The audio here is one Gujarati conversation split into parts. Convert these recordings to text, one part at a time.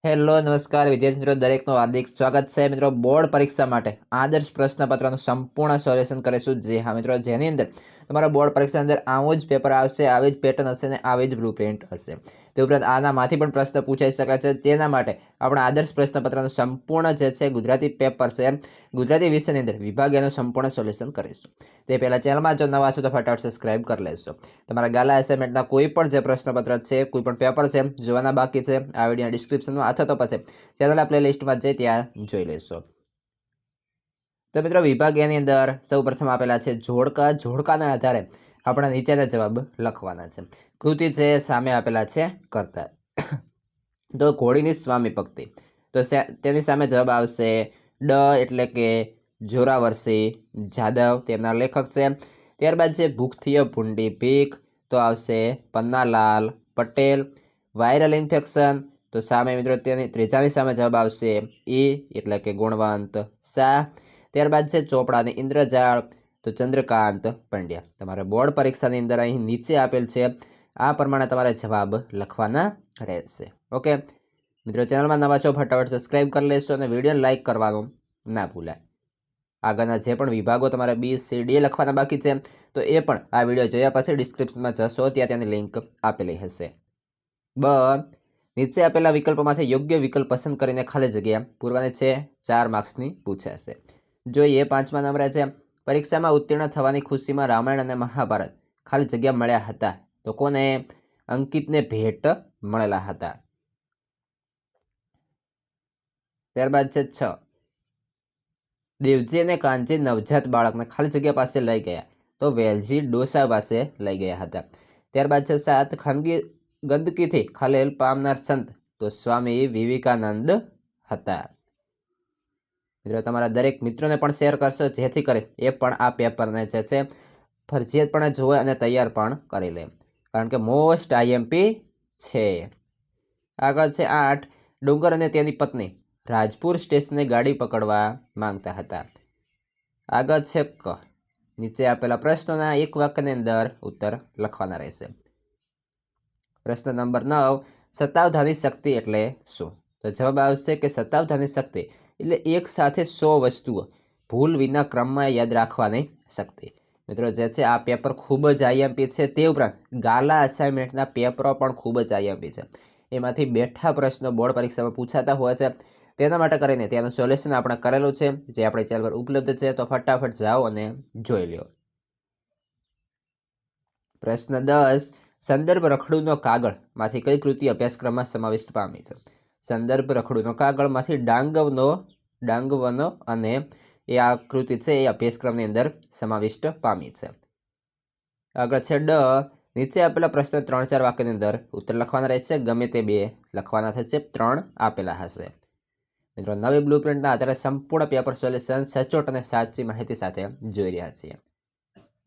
હેલો નમસ્કાર વિદ્યાર્થી મિત્રો, દરેકનું હાર્દિક સ્વાગત છે મિત્રો। બોર્ડ પરીક્ષા માટે આદર્શ પ્રશ્નપત્રનું સંપૂર્ણ સોલ્યુશન કરીશું। જે હા મિત્રો, જેની અંદર તમારા બોર્ડ પરીક્ષા અંદર આવું જ પેપર આવશે, આવી જ પેટર્ન હશે ને આવી જ બ્લુપ્રિન્ટ હશે। તે ઉપરાંત આનામાંથી પણ પ્રશ્ન પૂછાઈ શકે છે। તેના માટે આપણે આદર્શ પ્રશ્નપત્રનું સંપૂર્ણ જે છે ગુજરાતી પેપર છે, ગુજરાતી વિષયની અંદર વિભાગ એનું સંપૂર્ણ સોલ્યુશન કરીશું। તે પહેલાં ચેનલમાં જો નવા છો તો ફટાફટ સબસ્ક્રાઇબ કરી લેશો। તમારા ગાલા એસાઇનમેન્ટના કોઈ પણ જે પ્રશ્નપત્ર છે, કોઈ પણ પેપર છે જોવાના બાકી છે, આ વિડીયો ડિસ્ક્રિપ્શનમાં અથવા તો પછી ચેનલના પ્લેલિસ્ટમાં જઈ ત્યાં જોઈ લેશો। તો મિત્રો, વિભાગ એની અંદર સૌપ્રથમ આપેલા છે જોડકા। જોડકાના આધારે આપણે નીચેના જવાબ લખવાના છે। કૃતિ છે સામે આપેલા છે કર્તા। તો ઘોડીની સ્વામી ભક્તિ, તો તેની સામે જવાબ આવશે ડ એટલે કે જોરાવરસિંહ જાદવ, તેમના લેખક છે। ત્યારબાદ છે ભૂખથી ભૂંડી ભીખ, તો આવશે પન્નાલાલ પટેલ। વાયરલ ઇન્ફેક્શન, તો સામે મિત્રો તેની ત્રીજાની સામે જવાબ આવશે ઈ એટલે કે ગુણવંત શાહ। ત્યારબાદ છે ચોપડાની ઇન્દ્રજાળ, તો ચંદ્રકાંત પંડ્યા। તમારે બોર્ડ પરીક્ષાની અંદર અહીં નીચે આપેલ છે, આ પ્રમાણે તમારે જવાબ લખવાના રહેશે। ઓકે મિત્રો, ચેનલમાં નવા છો ફટાફટ સબસ્ક્રાઇબ કરી લેશો અને વિડીયો લાઇક કરવાનું ના ભૂલાય। આગળના જે પણ વિભાગો તમારે બી સી ડી લખવાના બાકી છે, તો એ પણ આ વિડીયો જોયા પછી ડિસ્ક્રિપ્શનમાં જશો ત્યાં તેની લિંક આપેલી હશે। બ, નીચે આપેલા વિકલ્પોમાંથી યોગ્ય વિકલ્પ પસંદ કરીને ખાલી જગ્યા પૂરવાની છે। 4 માર્ક્સની પૂછાશે। જોઈએ 5મા નંબરે છે પરીક્ષામાં ઉત્તીર્ણ થવાની ખુશીમાં રામાયણ અને મહાભારત ખાલી જગ્યા મળ્યા હતા, તો કોને? અંકિતને ભેટ મળેલા હતા। ત્યારબાદ છે 6, દેવજી અને કાનજી નવજાત બાળકને ખાલી જગ્યા પાસે લઈ ગયા, તો વેલજી ડોસા પાસે લઈ ગયા હતા। ત્યારબાદ છે 7, ખાનગી ગંદકીથી ખલેલ પામનાર સંત, તો સ્વામી વિવેકાનંદ હતા। મિત્રો, તમારા દરેક મિત્રોને પણ શેર કરશો, જેથી કરી એ પણ આ પેપરને જે છે ફરજિયાતપણે જોવે અને તૈયાર પણ કરી લે, કારણ કે મોસ્ટ આઈએમપી છે। આગળ છે 8, ડુંગર અને તેની પત્ની રાજપુર સ્ટેશને ગાડી પકડવા માંગતા હતા। આગળ છે ક, નીચે આપેલા પ્રશ્નોના એક વાક્યની અંદર ઉત્તર લખવાના રહેશે। પ્રશ્ન નંબર 9, સત્તાવધાની શક્તિ એટલે શું? તો જવાબ આવશે કે સત્તાવધાની શક્તિ એટલે એક સાથે 100 વસ્તુઓ ભૂલ વિના ક્રમમાં યાદ રાખવાની શક્તિ। મિત્રો, જે છે આ પેપર ખૂબ જ આઈએમપી છે। તે ઉપરાંત ગાલા અસાઇનમેન્ટના પેપરો પણ ખૂબ જ આઈએમપી છે। એમાંથી બેઠા પ્રશ્નો બોર્ડ પરીક્ષામાં પૂછાતા હોય છે। તેના માટે કરીને તેનું સોલ્યુશન આપણે કરેલું છે, જે આપણી ચેનલ પર ઉપલબ્ધ છે, તો ફટાફટ જાઓ અને જોઈ લો। પ્રશ્ન 10, સંદર્ભ રખડુનો કાગળમાંથી કઈ કૃતિ અભ્યાસક્રમમાં સમાવિષ્ટ પામી છે? સંદર્ભ રખડુનો કાગળમાંથી ડાંગવનો અને એ આ કૃતિ છે એ અભ્યાસક્રમની અંદર સમાવિષ્ટ પામી છે। આગળ છે ડ, નીચે આપેલા પ્રશ્નો 3-4 વાક્યની અંદર ઉત્તર લખવાના રહેશે। ગમે તે 2 લખવાના થશે, 3 આપેલા હશે। મિત્રો, નવી બ્લુપ્રિન્ટના આધારે સંપૂર્ણ પેપર સોલ્યુશન સચોટ અને સાચી માહિતી સાથે જોઈ રહ્યા છીએ।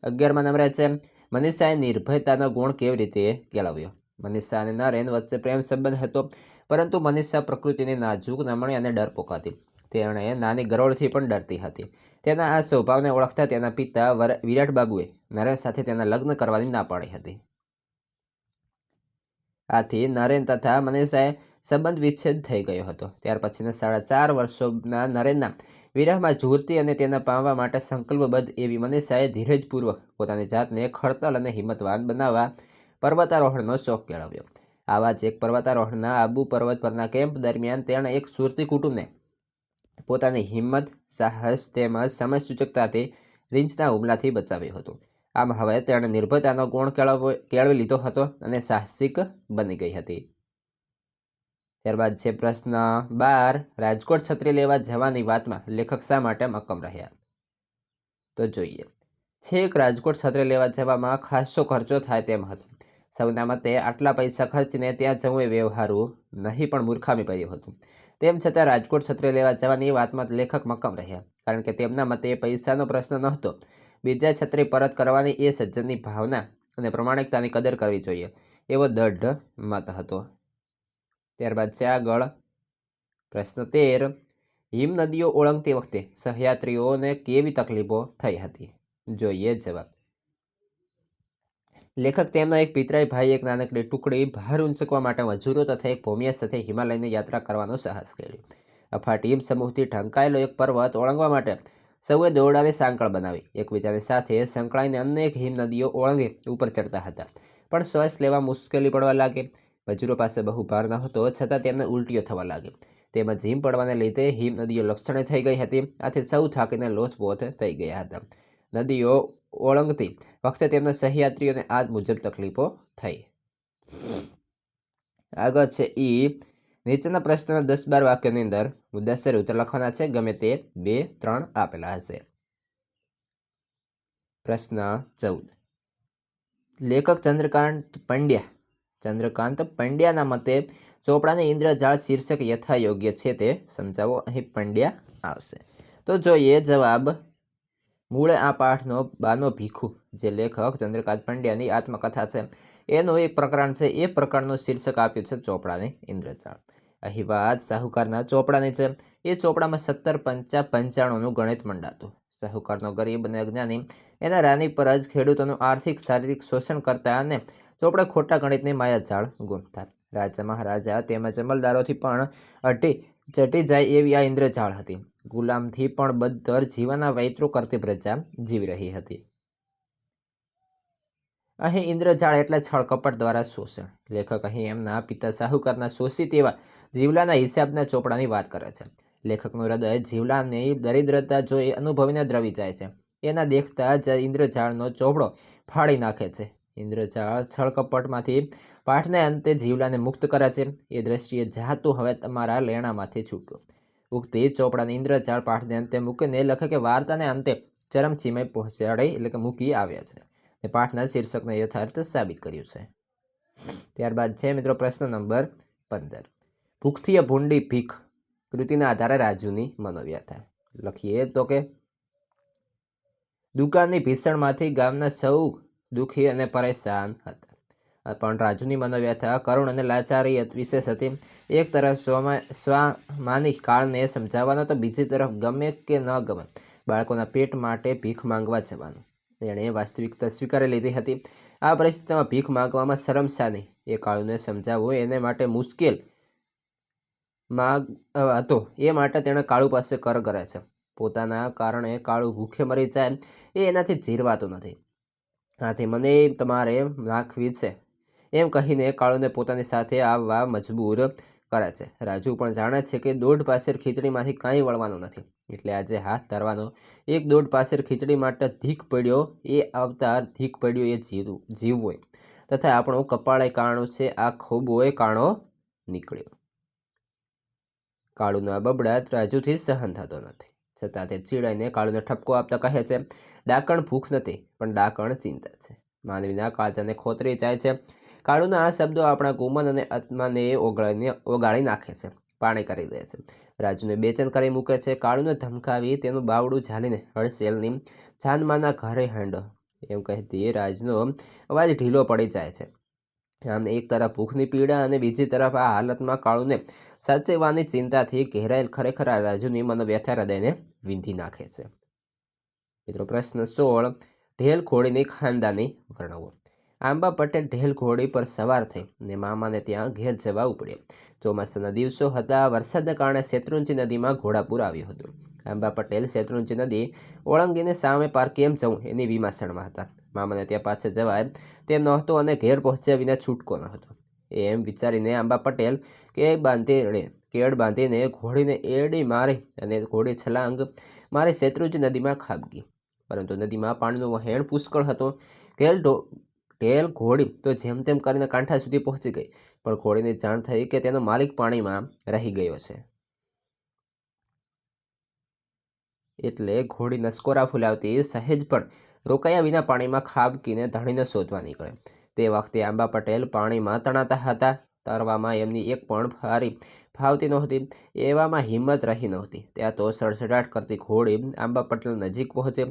11મા નંબરે છે મનીષાએ નિર્ભયતાનો ગુણ કેવી રીતે કેળવ્યો? મનીષા અને નરેન વચ્ચે પ્રેમ સંબંધ હતો, પરંતુ મનીષા પ્રકૃતિની નાજુક, નમણી અને ડરપોક હતી। તેણે નાની ગરોળથી પણ ડરતી હતી। તેના આ સ્વભાવને ઓળખતા તેના પિતા વિરાટ બાબુએ નરેન સાથે તેના લગ્ન કરવાની ના પાડી હતી। આથી નરેન તથા મનીષાએ સંબંધ વિચ્છેદ થઈ ગયો હતો। ત્યાર પછીના 4.5 વર્ષોના નરેનના વિરહમાં ઝૂરતી અને તેના પામવા માટે સંકલ્પબદ્ધ એવી મનીષાએ ધીરજપૂર્વક પોતાની જાતને ખડતલ અને હિંમતવાન બનાવવા પર્વતારોહણનો શોખ કેળવ્યો। આવા જ એક પર્વતારોહણના આબુ પર્વત પરના કેમ્પ દરમિયાન તેણે એક સુરતી કુટુંબને પોતાની હિંમત, સાહસ તેમજ સમજસૂચકતાથી રીંછના હુમલાથી બચાવ્યું હતું। આમ હવે તેણે નિર્ભયતાનો ગુણ કેળવી લીધો હતો અને સાહસિક બની ગઈ હતી। ત્યારબાદ છે પ્રશ્ન 12, રાજકોટ છત્રી લેવા જવાની વાતમાં લેખક શા માટે મક્કમ રહ્યા? તો જોઈએ, છેક રાજકોટ છત્રી લેવા જવામાં ખાસો ખર્ચો થાય તેમ હતો। સૌના મતે આટલા પૈસા ખર્ચીને ત્યાં જવું એ વ્યવહારું નહીં, પણ મૂર્ખામી ભર્યું હતું। તેમ છતાં રાજકોટ છત્રી લેવા જવાની વાતમાં લેખક મક્કમ રહ્યા, કારણ કે તેમના મતે પૈસાનો પ્રશ્ન નહોતો, બીજા છત્રી પરત કરવાની એ સજ્જનની ભાવના અને પ્રમાણિકતાની કદર કરવી જોઈએ એવો દૃઢ મત હતો। ત્યારબાદ છે આગળ પ્રશ્ન 13, હિમ નદીઓ ઓળંગતી વખતે સહયાત્રીઓને કેવી તકલીફો થઈ હતી? જોઈએ જવાબ। લેખક તેમનો એક પિતરાઈ ભાઈ એક નાનકડી ટુકડી ભાર ઊંચકવા માટે મજૂરો તથા એક ભૂમિયા સાથે હિમાલયની યાત્રા કરવાનો સાહસ કર્યો. અફાટ હિમ સમૂહથી ઢંકાયેલો એક પર્વત ઓળંગવા માટે સૌએ દોરડાની સાંકળ બનાવી. એકબીજાની સાથે સંકળાઈને અનેક હિમ નદીઓ ઓળંગી ઉપર ચડતા હતા, પણ શ્વાસ લેવા મુશ્કેલી પડવા લાગી. મજૂરો પાસે બહુ ભાર ન હતો, છતાં તેમને ઉલટીઓ થવા લાગી. તેમજ હિમ પડવાને લીધે હિમ નદીઓ લપસણે થઈ ગઈ હતી. આથી સૌ થાકીને લોથપોથ થઈ ગયા હતા. નદીઓ ઓળંગતી વખતે તેમના સહયાત્રીઓને આ મુજબ તકલીફો થઈ. આગળ છે નીચેના પ્રશ્નના 10-12 વાક્યોની અંદર મુદ્દાસર ઉત્તર લખવાના છે. ગમે તે 2-3 આપેલા હશે. પ્રશ્ન 14. લેખક ચંદ્રકાંત પંડ્યાના મતે ચોપડાને ઇન્દ્રજાળ શીર્ષક યથાયોગ્ય છે તે સમજાવો. અહીં પંડ્યા આવશે. તો જોઈએ જવાબ. મૂળે આ પાઠનો બાનો ભીખુ જે લેખક ચંદ્રકાંત પંડ્યાની આત્મકથા છે એનું એક પ્રકરણ છે. એ પ્રકરણનું શીર્ષક આપ્યું છે ચોપડાની ઇન્દ્રજાળ. અહીં વાત સાહુકારના ચોપડાની છે. એ ચોપડામાં 17-55-95નું ગણિત મંડાતું. સાહુકારનો ગરીબ અને અજ્ઞાની એના રાની પર જ ખેડૂતોનું આર્થિક શારીરિક શોષણ કરતા અને ચોપડે ખોટા ગણિતની માયાજાળ ગૂંથતા. રાજા મહારાજા તેમજ અમલદારોથી પણ ચટી જાય એવી આ ઇન્દ્રજાળ હતી. ગુલામથી પણ બદતર જીવનના વૈતરો કરતી પ્રજા જીવી રહી હતી. અહીં ઇન્દ્રજાળ એટલે છળકપટ દ્વારા શોષણ. લેખક અહીં એમના પિતા સાહુકારના શોષિત એવા જીવલાના હિસાબના ચોપડાની વાત કરે છે. લેખકનું હૃદય જીવલાની દરિદ્રતા જોઈ અનુભવીને દ્રવી જાય છે. એના દેખતા જ ઇન્દ્રજાળનો ચોપડો ફાડી નાખે છે. ઇન્દ્રજાળ છળકપટમાંથી પાઠને અંતે જીવલાને મુક્ત કરે છે. એ દ્રષ્ટિએ જાતું હવે તમારા લેણામાંથી છૂટો. ઉક્તિ ચોપડાની ઇન્દ્રજાળ પાઠને અંતે મૂકીને લેખકે વાર્તાને અંતે ચરમસીમાએ પહોંચાડી એટલે કે મૂકી આવ્યા છે. પાઠના શીર્ષકને યથાર્થ સાબિત કર્યું છે. ત્યારબાદ છે મિત્રો પ્રશ્ન નંબર 15. ભૂખથી ભૂંડી ભીખ કૃતિના આધારે રાજુની મનોવ્યથા લખીએ. તો કે દુકાળની ભીષણમાંથી ગામના સૌ દુઃખી અને પરેશાન હતા, પણ રાજુની મનોવ્યથા કરુણ અને લાચારી વિશેષ હતી. એક તરફ સ્વમાની કાળને સમજાવવાનો, તો બીજી તરફ ગમે કે ન ગમે બાળકોના પેટ માટે ભીખ માંગવા જવાનું. એણે વાસ્તવિકતા સ્વીકારી લીધી હતી. આ પરિસ્થિતિમાં ભીખ માંગવામાં શરમ શાની એ કાળુને સમજાવવું એને માટે મુશ્કેલ હતો. એ માટે તેણે કાળુ પાસે કર કરે છે. પોતાના કારણે કાળુ ભૂખે મરી જાય એ એનાથી જીરવાતું નથી. આથી મને તમારે નાખવી છે એમ કહીને કાળુને પોતાની સાથે આવવા મજબૂર કરે છે. રાજુ પણ જાણે છે કે 1.5 પાસેર ખીચડીમાંથી કાંઈ વળવાનું નથી, એટલે આજે હાથ ધરવાનો. 1.5 પાસેર ખીચડી માટે ધીક પડ્યો એ અવતાર, ધીક પડ્યો એ જીવવું તથા આપણું કપાળે કાણું છે, આ ખોબોય કાણો નીકળ્યો. કાળુનો આ બબડાટ રાજુથી સહન થતો નથી, છતાં તે ચીડાઈને કાળુને ઠપકો આપતા કહે છે, ડાકણ ભૂખ નથી પણ ડાકણ ચિંતા છે. માનવીના કાળજાને ખોતરી જાય છે. કાળુના આ શબ્દો આપણા ગુમન અને આત્માને ઓગાળી નાખે છે, પાણી કરી દે છે. રાજુને બેચેન કરી મૂકે છે. કાળુને ધમકાવી તેનું બાવડું ઝાલીને હળસેલની જાનમાના ઘરે હેંડો એમ કહેતી રાજનો અવાજ ઢીલો પડી જાય છે. આમ એક તરફ ભૂખની પીડા અને બીજી તરફ આ હાલતમાં કાળુને સાચવવાની ચિંતાથી ઘેરાયેલ ખરેખર આ રાજુની મનોવ્યથા હૃદયને વીંધી નાખે છે. મિત્રો પ્રશ્ન 16. ઢેલ ઘોડીની ખાનદાની વર્ણવો. આંબા પટેલ ઢેલ ઘોડી પર સવાર થઈ ને મામાને ત્યાં ઘેર જવા ઉપડ્યા. ચોમાસાના દિવસો હતા. વરસાદને કારણે શેત્રુંજી નદીમાં ઘોડાપૂર આવ્યું હતું. આંબા પટેલ શેત્રુંજી નદી ઓળંગીને સામે પાર કેમ જવું એની વિમાસણમાં હતા. મામાને ત્યાં પાછળ જવાય તેમ નહોતું અને ઘેર પહોંચ્યા વિના છૂટકો ન હતો. એમ વિચારીને આંબા પટેલ કેડ બાંધીને ઘોડીને એડી મારી અને ઘોડી છલાંગ મારી શેત્રુંજી નદીમાં ખાબકી. પરંતુ નદીમાં પાણીનું વહેણ પુષ્કળ હતું. ઢેલ ઘોડી તો જેમ તેમ કરીને કાંઠા સુધી પહોંચી ગઈ, પણ ઘોડીને જાણ થઈ કે તેનો માલિક પાણીમાં રહી ગયો છે. એટલે ઘોડી નસકોરા ફૂલાવતી સહેજ પણ રોકાયા વિના પાણીમાં ખાબકીને ધણીને શોધવા નીકળે. તે વખતે આંબા પટેલ પાણીમાં તણાતા હતા. તરવામાં એમની એક પણ ફારી ફાવતી નહોતી. એવામાં હિંમત રહી નહોતી. ત્યાં તો સડસડાટ કરતી ઘોડી આંબા પટેલ નજીક પહોંચે.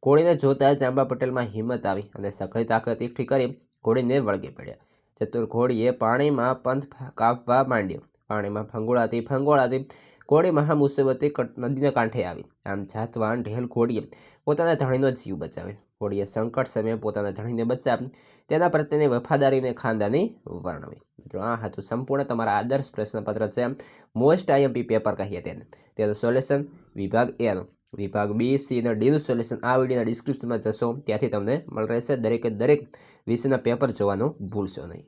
ઘોડીને જોતા જ આંબા પટેલમાં હિંમત આવી અને સઘળી તાકાત એકઠી કરી ઘોડીને વળગી પડ્યા. ચતુર ઘોડીએ પાણીમાં પંથ કાપવા માંડ્યો. પાણીમાં ફંગોળાતી ઘોડી મહા મુસીબતે નદીના કાંઠે આવી, આમ જાતવાન ઢેલ ઘોડીએ પોતાના ધણીનો જીવ બચાવે. ઘોડીએ સંકટ સમયે પોતાના ધણીને બચાવી, તેના પ્રત્યેની વફાદારીને ખાનદાની વર્ણવી. મિત્રો આ હતું સંપૂર્ણ તમારા આદર્શ પ્રશ્નપત્ર છે, મોસ્ટ આઈએમપી પેપર કહીએ તેનું સોલ્યુશન વિભાગ એનું. વિભાગ બી, સી અને ડીનું સોલ્યુશન આ વિડીયોના ડિસ્ક્રિપ્શનમાં જશો ત્યાંથી તમને મળી રહેશે. દરેકે દરેક વિષયના પેપર જોવાનું ભૂલશો નહીં.